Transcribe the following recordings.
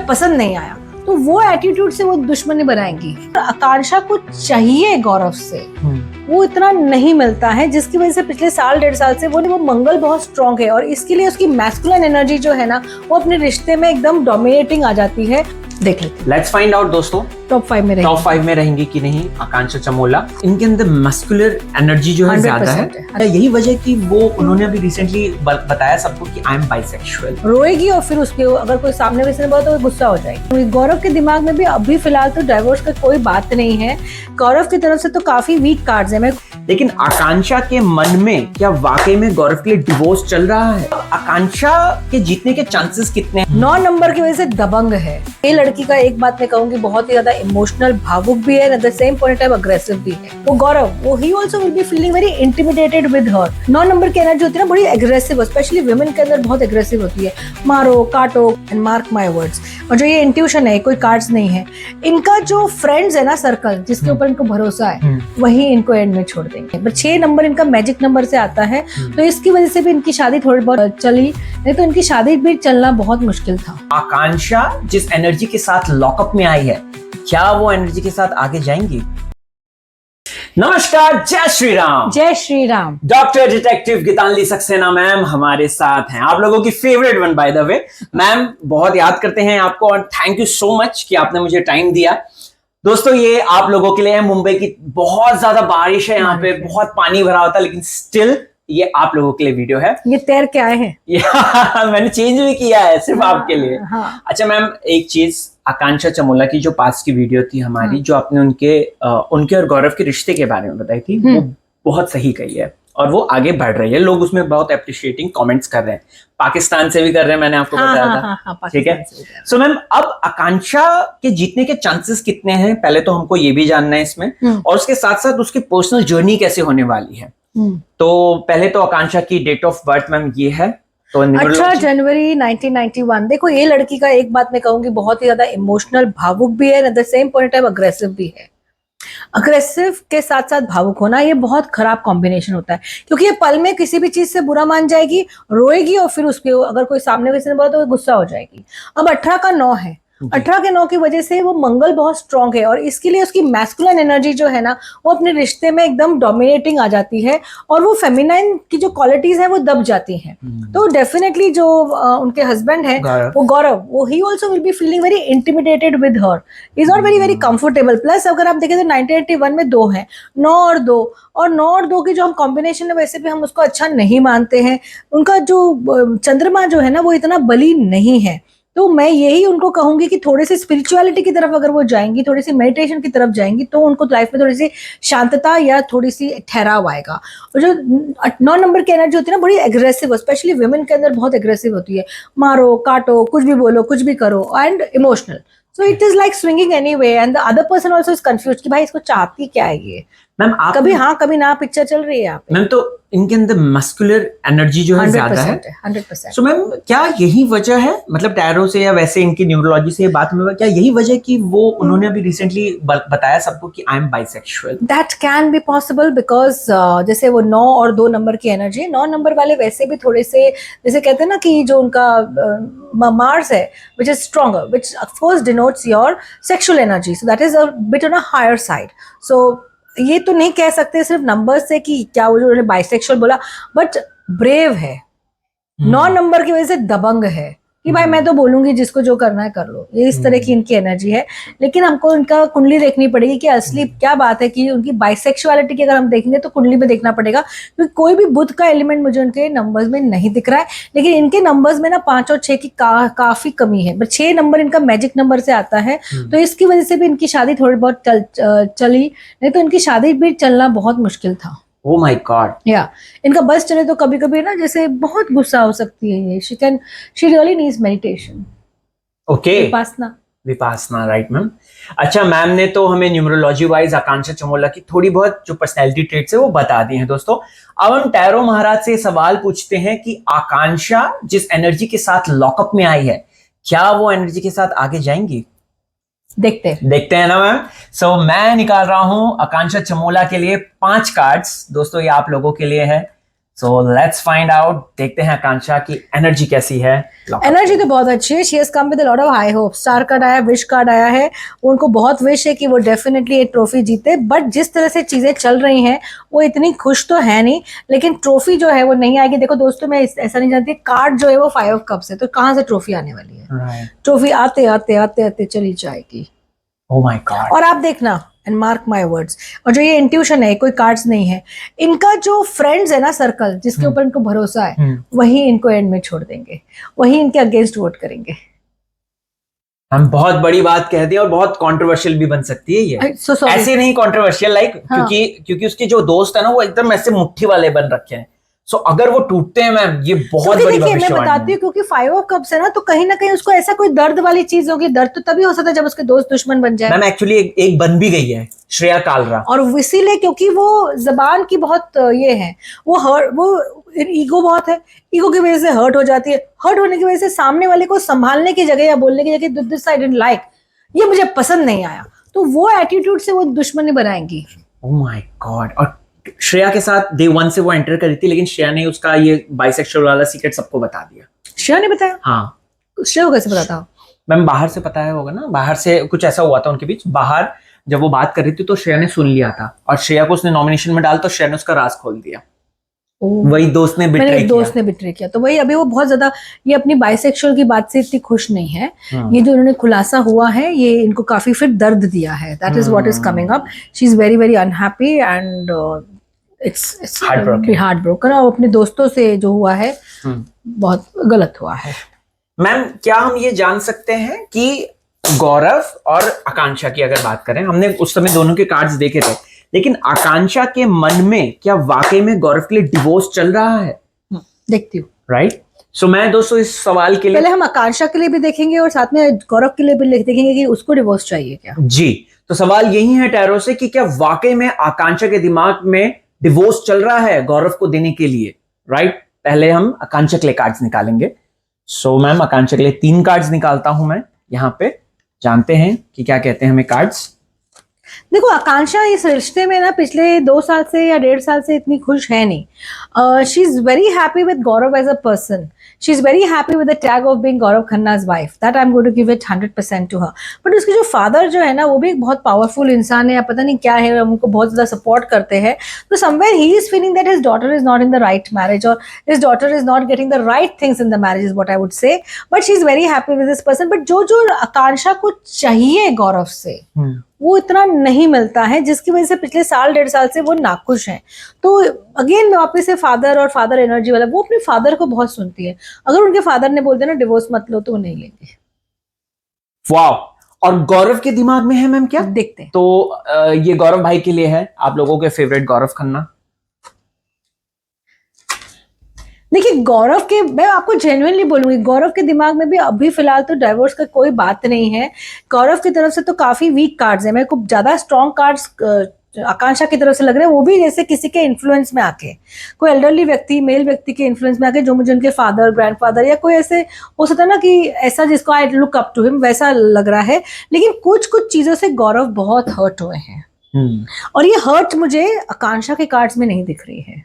पसंद नहीं आया, तो वो एटीट्यूड से वो दुश्मनी बनाएंगी। आकांक्षा को चाहिए गौरव से, वो इतना नहीं मिलता है, जिसकी वजह से पिछले साल 1.5 साल से वो मंगल बहुत स्ट्रांग है और इसके लिए उसकी मैस्कुलिन एनर्जी जो है ना वो अपने रिश्ते में एकदम डोमिनेटिंग आ जाती है। देख लेते, लेट्स फाइंड आउट दोस्तों, टॉप 5 में रहेंगी कि नहीं आकांक्षा चमोला। इनके अंदर मस्कुलर एनर्जी जो है ज्यादा है, यही वजह कि वो उन्होंने अभी रिसेंटली बताया सबको कि आई एम बाइसेक्सुअल। रोएगी और फिर उसके अगर कोई सामने वाले से बोला तो गुस्सा हो जाएगी। गौरव के दिमाग में भी अभी फिलहाल तो डाइवोर्स का कोई बात नहीं है, गौरव की तरफ से तो काफी वीक कार्ड्स है। लेकिन आकांक्षा के मन में क्या वाकई में गौरव के लिए डिवोर्स चल रहा है? आकांक्षा के जीतने के चांसेस कितने हैं? 9 नंबर की वजह से दबंग है ये लड़की का। एक बात मैं कहूंगी, बहुत ही ज्यादा इमोशनल, भावुक भी है, at the same point time aggressive भी है। वो गौरव, वो ही also will be feeling very intimidated with her. 9 number की एनर्जी होती है ना बड़ी एग्रेसिव, स्पेशली वुमेन के अंदर बहुत एग्रेसिव होती है। मारो काटो एंड मार्क माय वर्ड्स। और जो ये इंट्यूशन है, कोई कार्ड्स नहीं है, इनका जो फ्रेंड्स है ना सर्कल, जिसके ऊपर इनको भरोसा है, वही इनको एंड में छोड़ देंगे। बट 6 नंबर इनका मैजिक नंबर से आता है, तो इसकी वजह से भी इनकी शादी थोड़ी बहुत चली, नहीं तो इनकी शादी भी चलना बहुत मुश्किल था। आकांक्षा जिस एनर्जी के साथ लॉकअप में आई है, क्या वो एनर्जी के साथ आगे जाएंगी? नमस्कार, जय श्री राम। जय Shri Ram. Doctor detective Geetanjali Saxena ma'am हमारे साथ हैं, आप लोगों की favourite one by the way. Ma'am बहुत याद करते हैं आपको और थैंक यू सो मच कि आपने मुझे टाइम दिया। दोस्तों ये आप लोगों के लिए है, मुंबई की बहुत ज्यादा बारिश है, यहाँ पे बहुत पानी भरा होता है, लेकिन स्टिल ये आप लोगों के लिए वीडियो है। ये तैर के आए हैं। मैंने चेंज भी किया है सिर्फ आपके लिए। हाँ। अच्छा मैम, एक चीज, आकांक्षा चमोला की जो पास की वीडियो थी हमारी, जो आपने उनके और गौरव के रिश्ते के बारे में बताई थी, वो बहुत सही कही है और वो आगे बढ़ रही है। लोग उसमें बहुत अप्रिशिएटिंग कमेंट्स कर रहे हैं, पाकिस्तान से भी कर रहे हैं, मैंने आपको बताया था। ठीक है। सो मैम, अब आकांक्षा के जीतने के चांसेस कितने हैं, पहले तो हमको ये भी जानना है इसमें, और उसके साथ साथ उसकी पर्सनल जर्नी कैसे होने वाली है। तो पहले तो आकांक्षा की डेट ऑफ बर्थ मैम ये है, तो 18 जनवरी 1991। देखो ये लड़की का एक बात मैं कहूंगी, बहुत ही ज्यादा इमोशनल, भावुक भी है, at the same point time aggressive भी है। अग्रेसिव के साथ साथ भावुक होना, ये बहुत खराब कॉम्बिनेशन होता है, क्योंकि ये पल में किसी भी चीज से बुरा मान जाएगी, रोएगी और फिर उसके अगर कोई सामने किसी ने बोला तो गुस्सा हो जाएगी। अब 18 का 9 है, 18 के 9 की वजह से वो मंगल बहुत स्ट्रांग है और इसके लिए उसकी मैस्कुलिन एनर्जी जो है ना वो अपने रिश्ते में एकदम डोमिनेटिंग आ जाती है और वो फेमिनाइन की जो क्वालिटीज है वो दब जाती हैं। तो डेफिनेटली जो उनके हस्बैंड है वो गौरव, वो ही also will be feeling very intimidated with her, is not very comfortable. Plus अगर आप देखें तो 1981 में 2 है, 9 और 2, और 9 और 2 की जो हम कॉम्बिनेशन है वैसे भी हम उसको अच्छा नहीं मानते हैं। उनका जो चंद्रमा जो है ना वो इतना बली नहीं है, तो मैं यही उनको कहूंगी कि थोड़ी सी स्पिरिचुअलिटी की तरफ अगर वो जाएंगी, थोड़ी सी मेडिटेशन की तरफ जाएंगी, तो उनको लाइफ में थोड़ी सी शांतता या थोड़ी सी ठहराव आएगा। और जो 9 नंबर की एनर्जी होती है ना बड़ी एग्रेसिव, स्पेशली वुमेन के अंदर बहुत एग्रेसिव होती है। मारो काटो, कुछ भी बोलो, कुछ भी करो, and emotional. So it is like swinging anyway and the other person also is confused कि भाई इसको चाहती क्या है ये। मैम कभी हाँ कभी ना पिक्चर चल रही है यहाँ पे। मैम तो इनके अंदर मस्कुलर एनर्जी जो है ज्यादा है, 100%। सो मैम क्या यही वजह है, मतलब टैरो से या वैसे इनकी न्यूरोलॉजी से बात में, क्या यही वजह कि वो उन्होंने अभी रिसेंटली बताया सबको कि I am bisexual? That can be possible because जैसे वो 9 और 2 नंबर की एनर्जी, 9 नंबर वाले वैसे भी थोड़े से, जैसे कहते हैं ना कि जो उनका मार्स है which is stronger, which of course denotes your sexual energy, so that is a bit on a higher side. So ये तो नहीं कह सकते सिर्फ नंबर से कि क्या वो जो उन्होंने बाइसेक्सुअल बोला, बट ब्रेव है। 9 नंबर की वजह से दबंग है कि भाई मैं तो बोलूंगी जिसको जो करना है कर लो, ये इस तरह की इनकी एनर्जी है। लेकिन हमको इनका कुंडली देखनी पड़ेगी कि असली क्या बात है, कि उनकी बाइसेक्सुअलिटी की अगर हम देखेंगे तो कुंडली में देखना पड़ेगा, क्योंकि कोई भी बुध का एलिमेंट मुझे उनके नंबर्स में नहीं दिख रहा है। लेकिन इनके नंबर्स में ना 5 और 6 की काफी कमी है, बट 6 नंबर इनका मैजिक नंबर से आता है, तो इसकी वजह से भी इनकी शादी थोड़ी बहुत चली, नहीं तो इनकी शादी भी चलना बहुत मुश्किल था। Oh my God. या इनका बस चले तो कभी कभी ना जैसे बहुत गुस्सा हो सकती है ये। She really needs meditation. Okay, Vipassana, right ma'am. अच्छा, मैम ने तो हमें न्यूमरोलॉजी वाइज आकांक्षा चमोला की थोड़ी बहुत जो पर्सनैलिटी ट्रेट्स है वो बता दी हैं। दोस्तों अब हम टैरो महाराज से सवाल पूछते हैं कि आकांक्षा जिस एनर्जी के साथ लॉकअप में आई है, क्या वो एनर्जी के साथ आगे जाएंगी? देखते हैं ना मैम। सो मैं निकाल रहा हूं आकांक्षा चमोला के लिए 5 कार्ड्स। दोस्तों ये आप लोगों के लिए है, सो लेट्स फाइंड आउट, देखते हैं आकांक्षा की एनर्जी कैसी है। एनर्जी तो बहुत अच्छी है। She has come with a lot of high hope. Star card आया, विश कार्ड आया है। उनको बहुत विश है कि वो डेफिनेटली एक ट्रॉफी जीते, बट जिस तरह से चीजें चल रही हैं वो इतनी खुश तो है नहीं, लेकिन ट्रॉफी जो है वो नहीं आएगी। देखो दोस्तों, मैं ऐसा नहीं जानती, कार्ड जो है वो 5 ऑफ कप्स है, तो कहाँ से ट्रॉफी आने वाली है? ट्रॉफी आते आते आते आते चली जाएगी। Oh my God. और आप देखना, एंड मार्क माय वर्ड्स, और जो ये इंट्यूशन है, कोई कार्ड्स नहीं है, इनका जो फ्रेंड्स है ना, सर्कल जिसके ऊपर इनको भरोसा है, वही इनको एंड में छोड़ देंगे, वही इनके अगेंस्ट वोट करेंगे। हम बहुत बड़ी बात कह दी और बहुत कंट्रोवर्शियल भी बन सकती है ये। ऐसे नहीं कंट्रोवर्शियल लाइक, क्योंकि उसके जो दोस्त है ना वो एकदम ऐसे मुट्ठी वाले बन रखे हैं। सो अगर वो टूटते हैं मैम, ये बहुत बड़ी भविष्यवाणी है। मैं बताती हूँ, क्योंकि 5 ऑफ कप्स है ना, तो कहीं ना कहीं उसको ऐसा कोई दर्द वाली चीज होगी। दर्द तो तभी हो सकता है जब उसके दोस्त दुश्मन बन जाए। मैम एक्चुअली एक बन भी गई है, श्रेया कालरा, और इसीलिए क्योंकि वो जबान की बहुत ये है, वो ईगो बहुत है, ईगो की वजह से हर्ट हो जाती है। हर्ट होने की वजह से सामने वाले को संभालने की जगह या बोलने की जगह दिस आई डिडंट लाइक, ये मुझे पसंद नहीं आया, तो वो एटीट्यूड से वो दुश्मनी बनाएंगी। Oh my God. और श्रेया के साथ डे 1 से वो एंटर करी थी, लेकिन श्रेया ने उसका ये बाइसेक्सुअल वाला सीक्रेट सबको बता दिया। श्रेया ने बताया? हाँ। श्रेया को कैसे पता था? मैम बाहर से पता है होगा ना, बाहर से कुछ ऐसा हुआ था उनके बीच। बाहर जब वो बात कर रही थी तो श्रेया ने सुन लिया था, और श्रेया को उसने नॉमिनेशन में डाला तो श्रेया ने उसका राज खोल दिया। वही दोस्त ने बिट्रे किया। तो वही अभी वो बहुत ज्यादा ये अपनी बाइसेक्सुअल की बात से इतनी खुश नहीं है। ये जो उन्होंने खुलासा हुआ है, ये इनको काफी फिर दर्द दिया है। That is what is coming up. She is very very unhappy and its heart broken. और अपने दोस्तों से जो हुआ है बहुत गलत हुआ है। मैम क्या हम ये जान सकते हैं कि गौरव और आकांक्षा की अगर बात करें, हमने उस समय दोनों के कार्ड्स देखे थे, लेकिन आकांक्षा के मन में क्या वाकई में गौरव के लिए डिवोर्स चल रहा है? देखती हूँ। राइट। सो मैं दोस्तों इस सवाल के लिए पहले हम आकांक्षा के लिए भी देखेंगे और साथ में गौरव के लिए भी देखेंगे कि उसको डिवोर्स चाहिए क्या। जी, तो सवाल यही है टैरो से कि क्या वाकई में आकांक्षा के दिमाग में डिवोर्स चल रहा है गौरव को देने के लिए? राइट। पहले हम आकांक्षा के लिए कार्ड्स निकालेंगे। सो मैम आकांक्षा के लिए 3 कार्ड्स निकालता हूं मैं यहाँ पे, जानते हैं कि क्या कहते हैं हमें कार्ड्स। देखो, आकांक्षा इस रिश्ते में ना पिछले 2 साल से या 1.5 साल से इतनी खुश है नहीं। She is very happy with Gaurav as a person. She is very happy with the tag of being Gaurav Khanna's wife. That I am going to give it 100% to her. But उसके जो फादर जो है ना, वो भी एक बहुत पावरफुल इंसान है, या पता नहीं क्या है, उनको बहुत ज्यादा सपोर्ट करते हैं। तो somewhere he is feeling that his daughter is not in the right marriage, और his daughter is not getting the right things in the marriage, is what I would say. But she is very happy with this person. But जो आकांक्षा को चाहिए गौरव से, वो इतना नहीं मिलता है, जिसकी वजह से पिछले 1.5 साल से वो नाखुश हैं। तो अगेन वापस से फादर और फादर एनर्जी वाला, वो अपने फादर को बहुत सुनती है। अगर उनके फादर ने बोल दिया ना डिवोर्स मत लो, तो वो नहीं लेंगे। वाओ। और गौरव के दिमाग में है मैम क्या? देखते हैं। तो ये गौरव भाई के लिए है, आप लोगों के फेवरेट गौरव खन्ना। देखिए, गौरव के, मैं आपको जेन्युइनली बोलूंगी, गौरव के दिमाग में भी अभी फिलहाल तो डाइवोर्स का कोई बात नहीं है। गौरव की तरफ से तो काफी वीक कार्ड्स है। मेरे को ज्यादा स्ट्रॉन्ग कार्ड्स आकांक्षा की तरफ से लग रहे हैं, वो भी जैसे किसी के इन्फ्लुएंस में आके, कोई एल्डरली व्यक्ति, मेल व्यक्ति के इन्फ्लुएंस में आके, जो मुझे उनके फादर, ग्रैंडफादर या कोई ऐसे हो सकता है ना कि ऐसा जिसको I look up to him, वैसा लग रहा है। लेकिन कुछ चीजों से गौरव बहुत हर्ट हुए हैं, और ये हर्ट मुझे आकांक्षा के कार्ड्स में नहीं दिख रही है।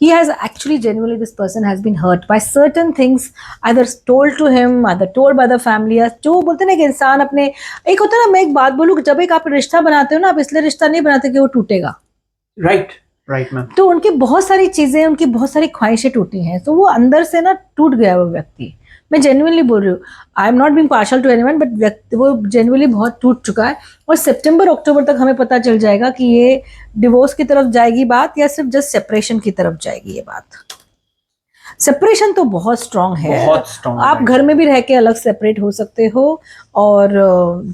He has actually genuinely, this person has been hurt by certain things either told to him, either told by the family। जो बोलते ना कि इंसान अपने, एक होता है ना, मैं एक बात बोलूँ, जब एक आप रिश्ता बनाते हो ना, आप इसलिए रिश्ता नहीं बनाते कि वो टूटेगा। Right ma'am. तो उनकी बहुत सारी चीजें, उनकी बहुत सारी ख्वाहिशें टूटी हैं, तो वो अंदर से ना टूट गया वो व्यक्ति। मैं जेन्युइनली बोल रही हूँ, I am not being partial two anyone, but वो जेन्युइनली बहुत टूट चुका है। और सितंबर अक्टूबर तक हमें पता चल जाएगा कि ये डिवोर्स की तरफ जाएगी बात, या सिर्फ जस्ट सेपरेशन की तरफ जाएगी ये बात। सेपरेशन तो बहुत स्ट्रांग है, बहुत स्ट्रांग। आप घर में भी रह के अलग सेपरेट हो सकते हो, और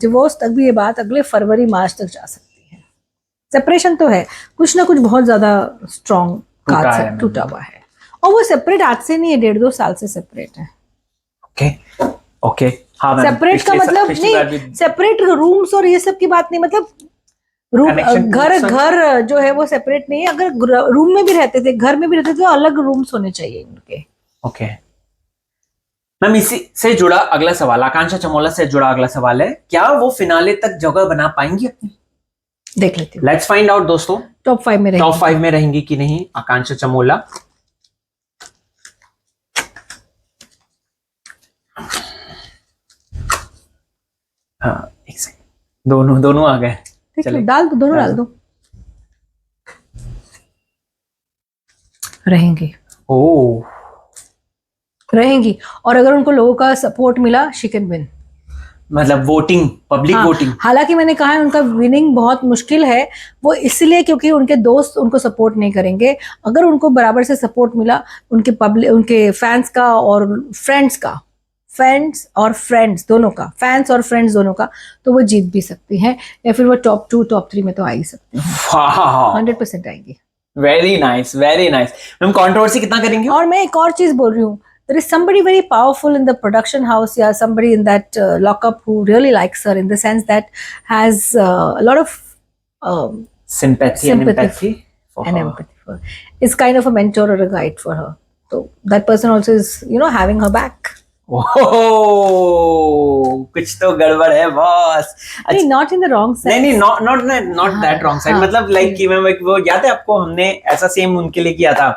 डिवोर्स तक भी ये बात अगले फरवरी मार्च तक जा सकती है। सेपरेशन तो है, कुछ ना कुछ बहुत ज्यादा स्ट्रांग टूटा हुआ है, और वो सेपरेट आज से नहीं है, 1.5-2 साल से सेपरेट है। ओके। हाँ, सेपरेट का मतलब नहीं, सेपरेट रूम्स और ये सब की बात नहीं, मतलब रूम, घर जो है वो सेपरेट नहीं है। अगर रूम में भी रहते थे, घर में भी रहते थे, तो अलग रूम्स होने चाहिए उनके। ओके मैम, इसी से जुड़ा अगला सवाल, आकांक्षा चमोला से जुड़ा अगला सवाल है, क्या वो फिनाले तक जगह बना पाएंगी अपनी? देख लेती हूँ। लेट्स फाइंड आउट दोस्तों। टॉप 5 में रहेंगी कि नहीं आकांक्षा चमोला? हाँ एक सेकंड, दोनों आ गए। ठीक है, चलिए। डाल दो, दोनों डाल डाल दो। रहेंगी, ओह रहेंगी। और अगर उनको लोगों का सपोर्ट मिला, शी कैन विन। मतलब वोटिंग, पब्लिक हाँ, वोटिंग। हालांकि मैंने कहा है उनका विनिंग बहुत मुश्किल है, वो इसलिए क्योंकि उनके दोस्त उनको सपोर्ट नहीं करेंगे। अगर उनको बराबर से सपोर्ट मिला उनके पब्लिक, उनके फैंस का और फ्रेंड्स का, फैंस और फ्रेंड्स दोनों का, तो वो जीत भी सकती हैं, या फिर वो टॉप 2 टॉप 3 में तो आ ही सकती हैं। वाह 100% आएंगी। Very nice very nice. Ma'am controversy कितना करेंगे? और मैं एक और चीज बोल रही हूँ, there is somebody very powerful in the production house, yeah, somebody in that lockup who really likes her, in the sense that has a lot of sympathy and empathy for and her. empathy for her. Is kind of a mentor or a guide for her. So that person also is, having her back. ओह कुछ तो गड़बड़ है boss. नहीं, not in the wrong sense. नहीं not that wrong side, हाँ, मतलब like कि मैं वो याद है आपको, हमने ऐसा सेम उनके लिए किया था,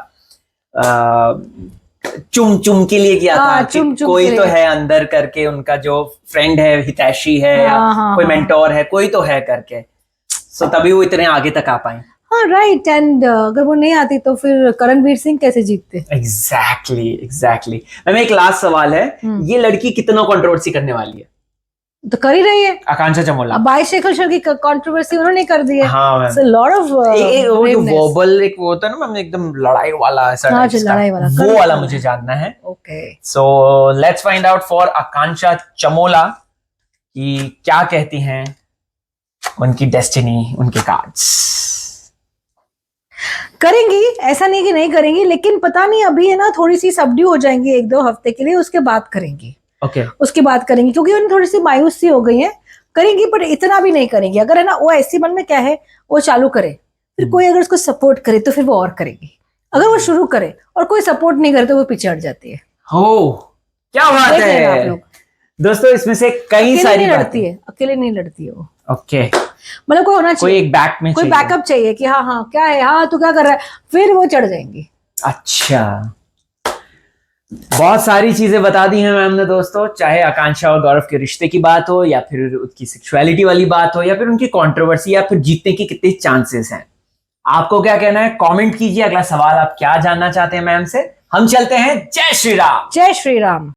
चुम के लिए किया था कि चुम कोई के तो लिए। है अंदर करके, उनका जो फ्रेंड है हितैषी है या कोई मेंटोर है, कोई तो है करके, सो तभी वो इतने आगे तक आ पाए। हाँ राइट, एंड अगर वो नहीं आती तो फिर करणवीर सिंह कैसे जीतते? एग्जैक्टली। मैम एक लास्ट सवाल है, ये लड़की कितना कंट्रोवर्सी करने वाली है? तो कर ही रही है आकांक्षा चमोला। अब बाइसेकल शो की कंट्रोवर्सी उन्होंने कर दी है। हाँ मैम, So lot of वो जो वर्बल एक वो होता है ना मैम, एकदम लड़ाई वाला ऐसा, हाँ, लड़ाई वाला, वो वाला मुझे जानना है। Okay, so let's find out for Akanksha Chamola कि क्या कहती हैं उनकी डेस्टिनी, उनके कार्ड्स। करेंगी, ऐसा नहीं कि नहीं करेंगी, लेकिन पता नहीं, अभी है ना थोड़ी सी सबड्यू हो जाएंगी 1-2 हफ्ते के लिए, उसके बाद करेंगी। ओके उसके बाद करेंगी, क्योंकि उन्हें थोड़ी सी मायूस सी हो गई है। करेंगी पर इतना भी नहीं करेंगी। अगर है ना वो ऐसी मन में क्या है, वो चालू करे, फिर कोई अगर उसको सपोर्ट करे तो फिर वो और करेगी। अगर वो शुरू करे और कोई सपोर्ट नहीं करे तो वो पीछे हट जाती है। हो क्या बात देख लेना आप है लोग। दोस्तों, इसमें से कई अकेले सारी नहीं बातें। लड़ती है, अकेले नहीं लड़ती है वो। ओके, मतलब कोई होना कोई चाहिए, एक बैक में कोई चाहिए। बैकअप चाहिए कि हाँ क्या है, हाँ तू क्या कर रहा है, फिर वो चढ़ जाएंगी। अच्छा, बहुत सारी चीजें बता दी हैं मैम ने दोस्तों, चाहे आकांक्षा और गौरव के रिश्ते की बात हो, या फिर उसकी सेक्सुअलिटी वाली बात हो, या फिर उनकी कंट्रोवर्सी, या फिर जीतने की कितने चांसेस हैं। आपको क्या कहना है कमेंट कीजिए। अगला सवाल आप क्या जानना चाहते हैं मैम से? हम चलते हैं। जय श्री राम। जय श्री राम।